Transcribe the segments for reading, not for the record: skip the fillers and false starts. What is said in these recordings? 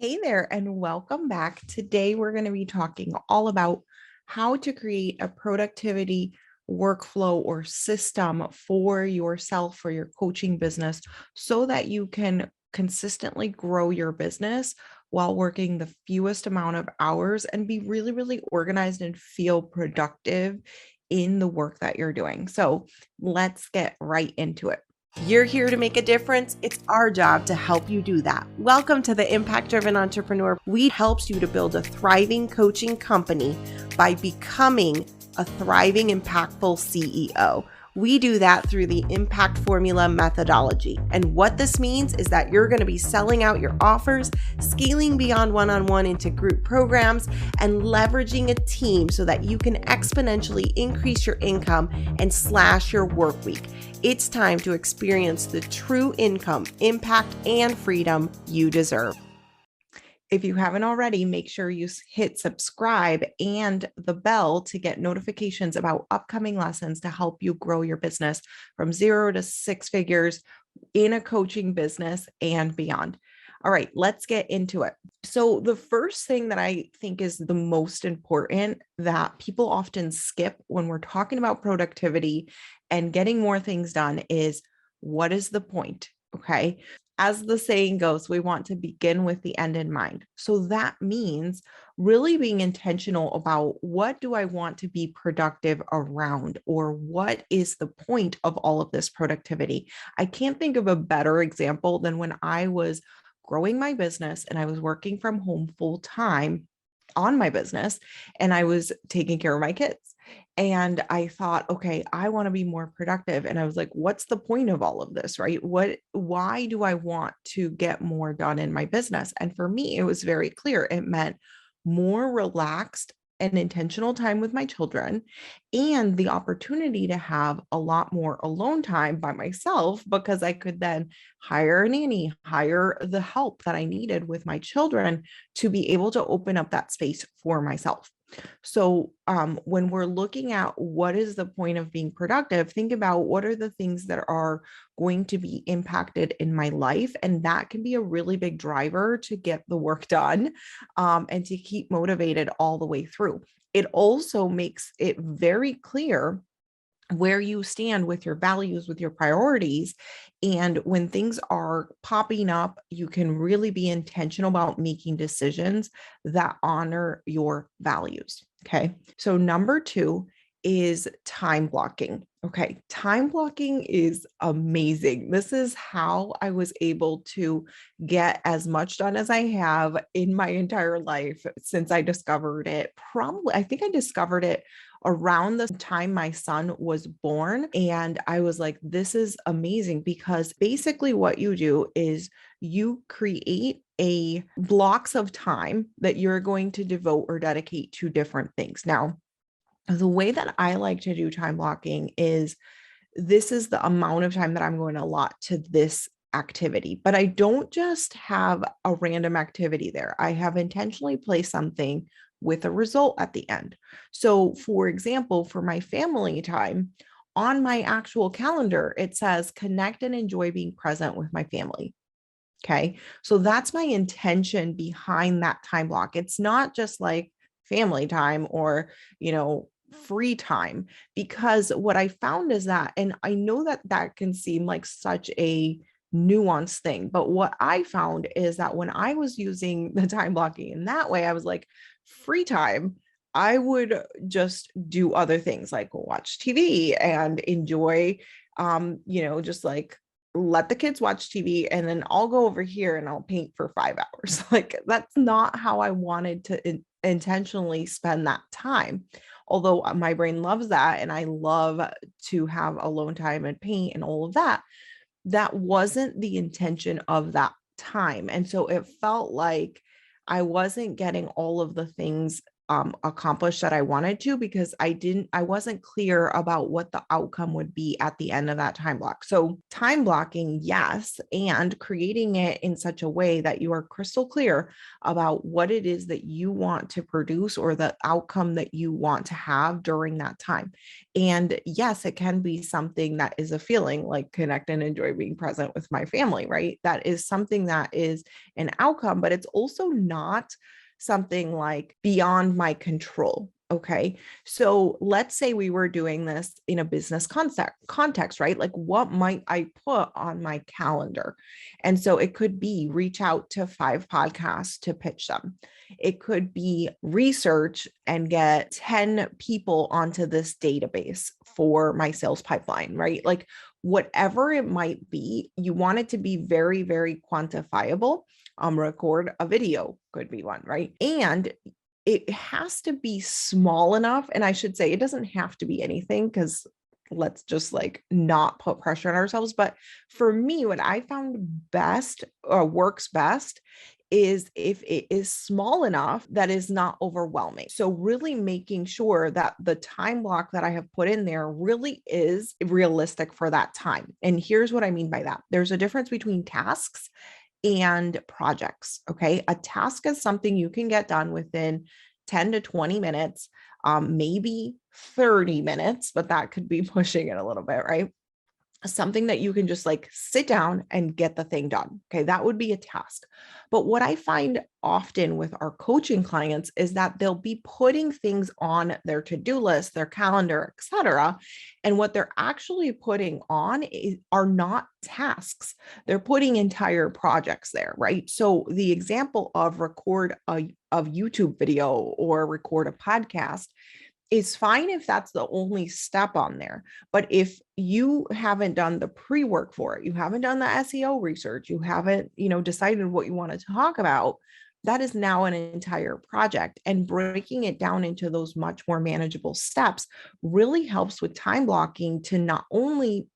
Hey there, and welcome back. Today, we're going to be talking all about how to create a productivity workflow or system for yourself, for your coaching business, so that you can consistently grow your business while working the fewest amount of hours and be really, really organized and feel productive in the work that you're doing. So, let's get right into it. You're here to make a difference. It's our job to help you do that. Welcome to the Impact Driven Entrepreneur. We helps you to build a thriving coaching company by becoming a thriving, impactful CEO. We do that through the Impact Formula methodology. And what this means is that you're going to be selling out your offers, scaling beyond one-on-one into group programs, and leveraging a team so that you can exponentially increase your income and slash your work week. It's time to experience the true income, impact, and freedom you deserve. If you haven't already, make sure you hit subscribe and the bell to get notifications about upcoming lessons to help you grow your business from 0 to 6 figures in a coaching business and beyond. All right, let's get into it. So, the first thing that I think is the most important that people often skip when we're talking about productivity and getting more things done is, what is the point? Okay. As the saying goes, we want to begin with the end in mind. So that means really being intentional about, what do I want to be productive around, or what is the point of all of this productivity? I can't think of a better example than when I was growing my business and I was working from home full time on my business, and I was taking care of my kids. And I thought, okay, I want to be more productive. And I was like, what's the point of all of this, right? Why do I want to get more done in my business? And for me, it was very clear. It meant more relaxed and intentional time with my children, and the opportunity to have a lot more alone time by myself, because I could then hire a nanny, hire the help that I needed with my children to be able to open up that space for myself. So, when we're looking at what is the point of being productive, think about what are the things that are going to be impacted in my life. And that can be a really big driver to get the work done, and to keep motivated all the way through. It also makes it very clear where you stand with your values, with your priorities. And when things are popping up, you can really be intentional about making decisions that honor your values. Okay. So, number two is time blocking. Okay. Time blocking is amazing. This is how I was able to get as much done as I have in my entire life since I discovered it. Probably, I think I discovered it around the time my son was born. And I was like, this is amazing, because basically what you do is you create a blocks of time that you're going to devote or dedicate to different things. Now, the way that I like to do time blocking is, this is the amount of time that I'm going to allot to this activity. But I don't just have a random activity there. I have intentionally placed something with a result at the end. So, for example, for my family time, on my actual calendar, it says connect and enjoy being present with my family. Okay. So that's my intention behind that time block. It's not just like family time or, free time, because what I found is that, and I know that that can seem like such a nuanced thing, but what I found is that when I was using the time blocking in that way, I was like, free time, I would just do other things like watch TV and enjoy, just like let the kids watch TV, and then I'll go over here and I'll paint for 5 hours. Like, that's not how I wanted to intentionally spend that time. Although my brain loves that and I love to have alone time and paint and all of that, that wasn't the intention of that time. And so it felt like I wasn't getting all of the things accomplish that I wanted to, because I wasn't clear about what the outcome would be at the end of that time block. So time blocking, yes, and creating it in such a way that you are crystal clear about what it is that you want to produce or the outcome that you want to have during that time. And yes, it can be something that is a feeling like connect and enjoy being present with my family, right? That is something that is an outcome, but it's also not something like beyond my control. Okay. So let's say we were doing this in a business context, right? Like what might I put on my calendar? And so it could be reach out to 5 podcasts to pitch them. It could be research and get 10 people onto this database for my sales pipeline, right? Like whatever it might be, you want it to be very, very quantifiable. Record a video could be one, right? And it has to be small enough. And I should say it doesn't have to be anything, because let's just like not put pressure on ourselves. But for me, what I found best or works best is if it is small enough that is not overwhelming. So really making sure that the time block that I have put in there really is realistic for that time. And here's what I mean by that. There's a difference between tasks and projects. Okay. A task is something you can get done within 10 to 20 minutes, maybe 30 minutes, but that could be pushing it a little bit, right? Something that you can just like sit down and get the thing done. Okay. That would be a task. But what I find often with our coaching clients is that they'll be putting things on their to-do list, their calendar, etc. And what they're actually putting on are not tasks. They're putting entire projects there, right? So the example of record a YouTube video or record a podcast is fine if that's the only step on there. But if you haven't done the pre-work for it, you haven't done the SEO research, you haven't, decided what you want to talk about, that is now an entire project. And breaking it down into those much more manageable steps really helps with time blocking to not only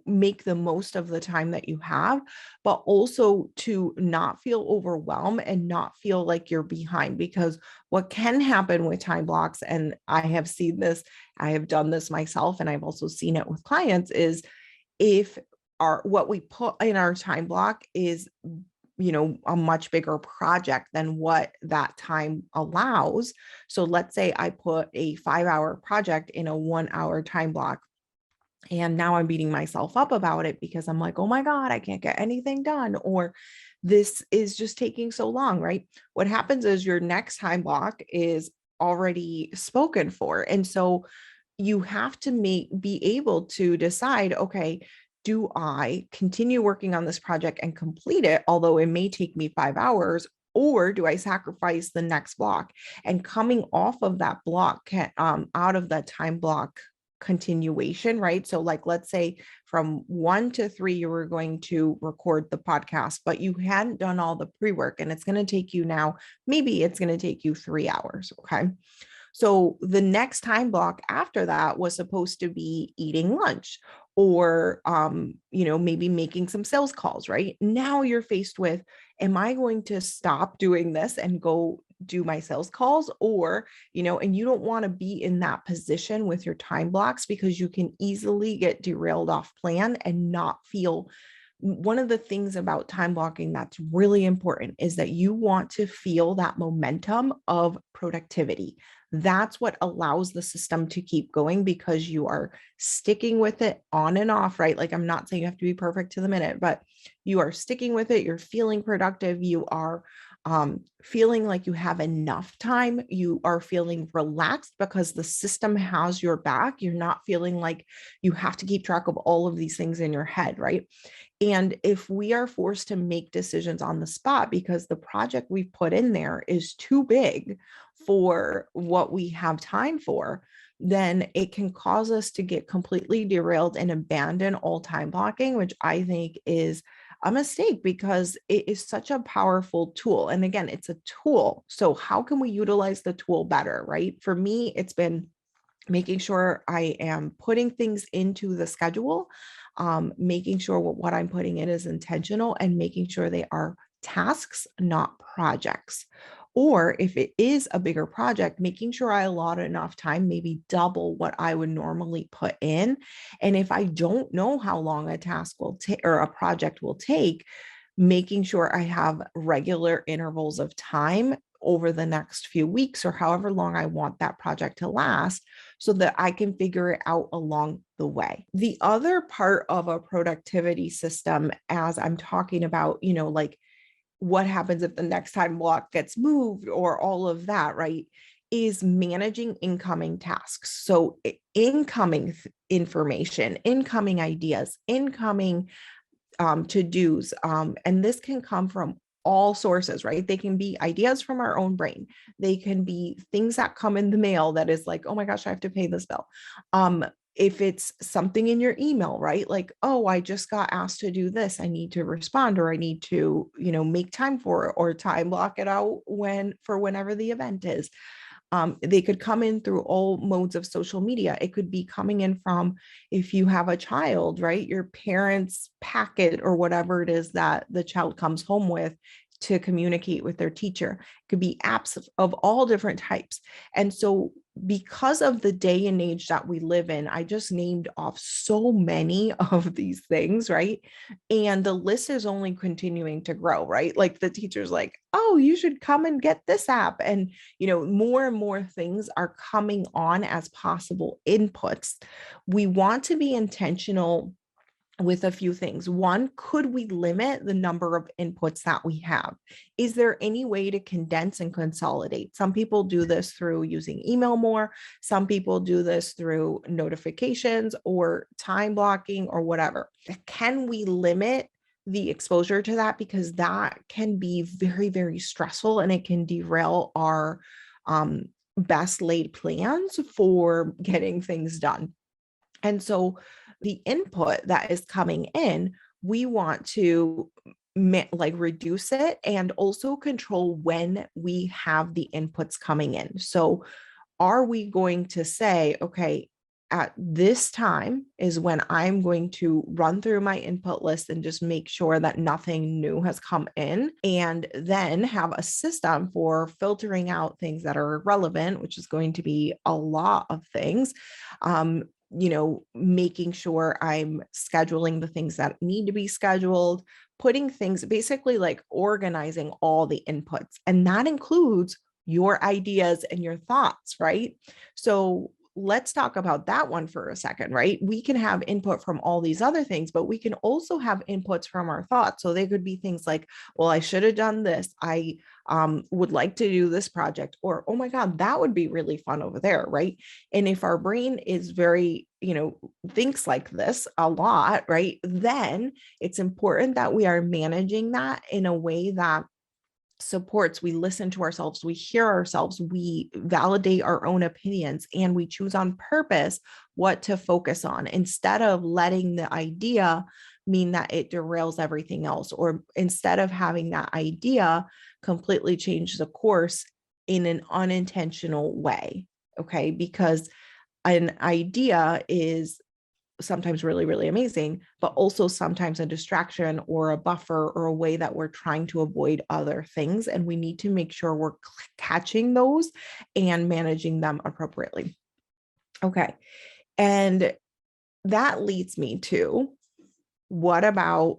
make the most of the time that you have, but also to not feel overwhelmed and not feel like you're behind. Because what can happen with time blocks, and I have seen this, I have done this myself, and I've also seen it with clients, is if what we put in our time block is a much bigger project than what that time allows. So let's say I put a 5-hour project in a 1-hour time block. And now I'm beating myself up about it because I'm like, oh my God, I can't get anything done. Or this is just taking so long, right? What happens is your next time block is already spoken for. And so you have to be able to decide, okay, do I continue working on this project and complete it, although it may take me 5 hours, or do I sacrifice the next block? And coming off of that block, out of that time block continuation, right? So like, let's say from 1 to 3, you were going to record the podcast, but you hadn't done all the pre-work, and it's going to take you now, maybe it's going to take you 3 hours. Okay. So the next time block after that was supposed to be eating lunch, or maybe making some sales calls, right? Now you're faced with, am I going to stop doing this and go do my sales calls? Or, and you don't want to be in that position with your time blocks, because you can easily get derailed off plan and not feel. One of the things about time blocking that's really important is that you want to feel that momentum of productivity. That's what allows the system to keep going, because you are sticking with it on and off, right? Like, I'm not saying you have to be perfect to the minute, but you are sticking with it. You're feeling productive. You are feeling like you have enough time. You are feeling relaxed because the system has your back. You're not feeling like you have to keep track of all of these things in your head, right? And if we are forced to make decisions on the spot because the project we've put in there is too big for what we have time for, then it can cause us to get completely derailed and abandon all time blocking, which I think is a mistake, because it is such a powerful tool. And again, it's a tool. So how can we utilize the tool better, right? For me, it's been making sure I am putting things into the schedule, making sure what I'm putting in is intentional, and making sure they are tasks, not projects. Or if it is a bigger project, making sure I allot enough time, maybe double what I would normally put in. And if I don't know how long a task will take or a project will take, making sure I have regular intervals of time over the next few weeks or however long I want that project to last so that I can figure it out along the way. The other part of a productivity system, as I'm talking about, like what happens if the next time block gets moved or all of that, right? Is managing incoming tasks. So incoming information, incoming ideas, incoming to-dos. And this can come from all sources, right? They can be ideas from our own brain. They can be things that come in the mail that is like, oh my gosh, I have to pay this bill. If it's something in your email, right? Like, oh, I just got asked to do this. I need to respond, or I need to, make time for it, or time block it out whenever the event is. They could come in through all modes of social media. It could be coming in from, if you have a child, right? Your parents' packet or whatever it is that the child comes home with to communicate with their teacher. It could be apps of all different types. And so because of the day and age that we live in, I just named off so many of these things, right? And the list is only continuing to grow, right? Like the teacher's like, oh, you should come and get this app. And, more and more things are coming on as possible inputs. We want to be intentional with a few things. One, could we limit the number of inputs that we have? Is there any way to condense and consolidate? Some people do this through using email more. Some people do this through notifications or time blocking or whatever. Can we limit the exposure to that? Because that can be very, very stressful, and it can derail our best laid plans for getting things done. And so the input that is coming in, we want to like reduce it and also control when we have the inputs coming in. So are we going to say, okay, at this time is when I'm going to run through my input list and just make sure that nothing new has come in, and then have a system for filtering out things that are relevant, which is going to be a lot of things. Making sure I'm scheduling the things that need to be scheduled, putting things basically like organizing all the inputs. And that includes your ideas and your thoughts, right? So let's talk about that one for a second, right? We can have input from all these other things, but we can also have inputs from our thoughts. So they could be things like, well, I should have done this. I would like to do this project, or, oh my God, that would be really fun over there, right? And if our brain is very, thinks like this a lot, right? Then it's important that we are managing that in a way that supports, we listen to ourselves, we hear ourselves, we validate our own opinions, and we choose on purpose what to focus on instead of letting the idea mean that it derails everything else, or instead of having that idea completely change the course in an unintentional way. Okay. Because an idea is sometimes really, really amazing, but also sometimes a distraction or a buffer or a way that we're trying to avoid other things. And we need to make sure we're catching those and managing them appropriately. Okay. And that leads me to, what about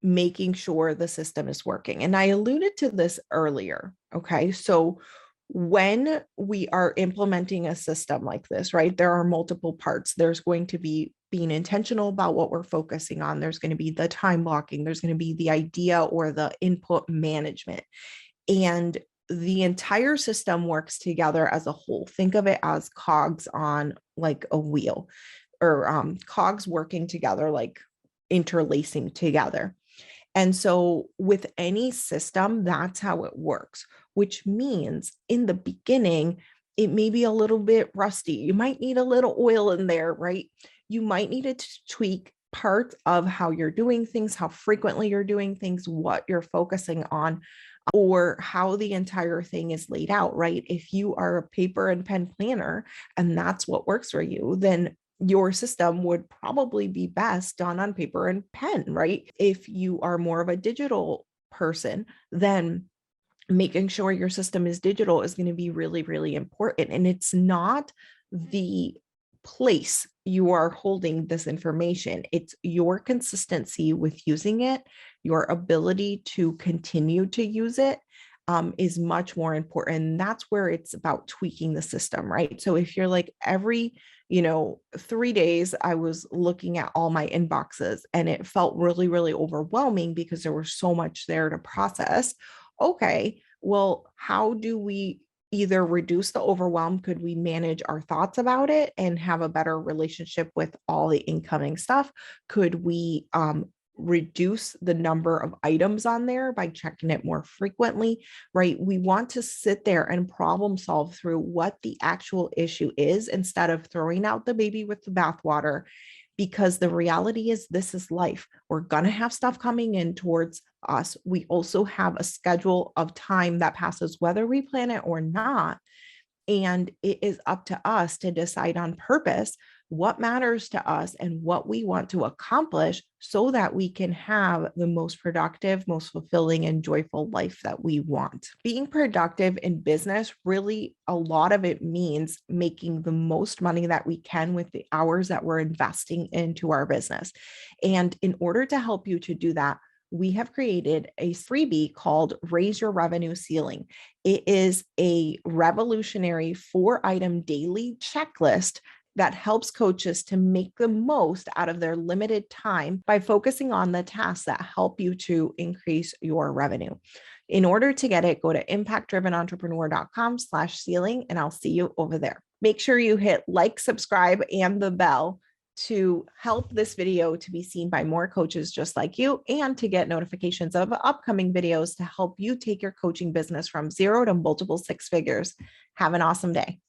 making sure the system is working? And I alluded to this earlier. Okay. So when we are implementing a system like this, right, there are multiple parts. There's going to be being intentional about what we're focusing on. There's going to be the time blocking. There's going to be the idea or the input management. And the entire system works together as a whole. Think of it as cogs on like a wheel, or cogs working together, like interlacing together. And so with any system, that's how it works, which means in the beginning, it may be a little bit rusty. You might need a little oil in there, right? You might need to tweak parts of how you're doing things, how frequently you're doing things, what you're focusing on, or how the entire thing is laid out, right? If you are a paper and pen planner and that's what works for you, then your system would probably be best done on paper and pen, right? If you are more of a digital person, then making sure your system is digital is going to be really, really important. And it's not the place you are holding this information, it's your consistency with using it, your ability to continue to use it. Is much more important. And that's where it's about tweaking the system, right? So if you're like every 3 days, I was looking at all my inboxes and it felt really, really overwhelming because there was so much there to process. Okay, well, how do we either reduce the overwhelm? Could we manage our thoughts about it and have a better relationship with all the incoming stuff? Could we reduce the number of items on there by checking it more frequently, right? We want to sit there and problem solve through what the actual issue is instead of throwing out the baby with the bathwater, because the reality is this is life. We're going to have stuff coming in towards us. We also have a schedule of time that passes, whether we plan it or not. And it is up to us to decide on purpose what matters to us and what we want to accomplish so that we can have the most productive, most fulfilling, and joyful life that we want. Being productive in business, really, a lot of it means making the most money that we can with the hours that we're investing into our business. And in order to help you to do that, we have created a freebie called Raise Your Revenue Ceiling. It is a revolutionary 4-item daily checklist that helps coaches to make the most out of their limited time by focusing on the tasks that help you to increase your revenue. In order to get it, go to impactdrivenentrepreneur.com/ceiling, and I'll see you over there. Make sure you hit like, subscribe, and the bell to help this video to be seen by more coaches just like you, and to get notifications of upcoming videos to help you take your coaching business from 0 to multiple 6 figures. Have an awesome day.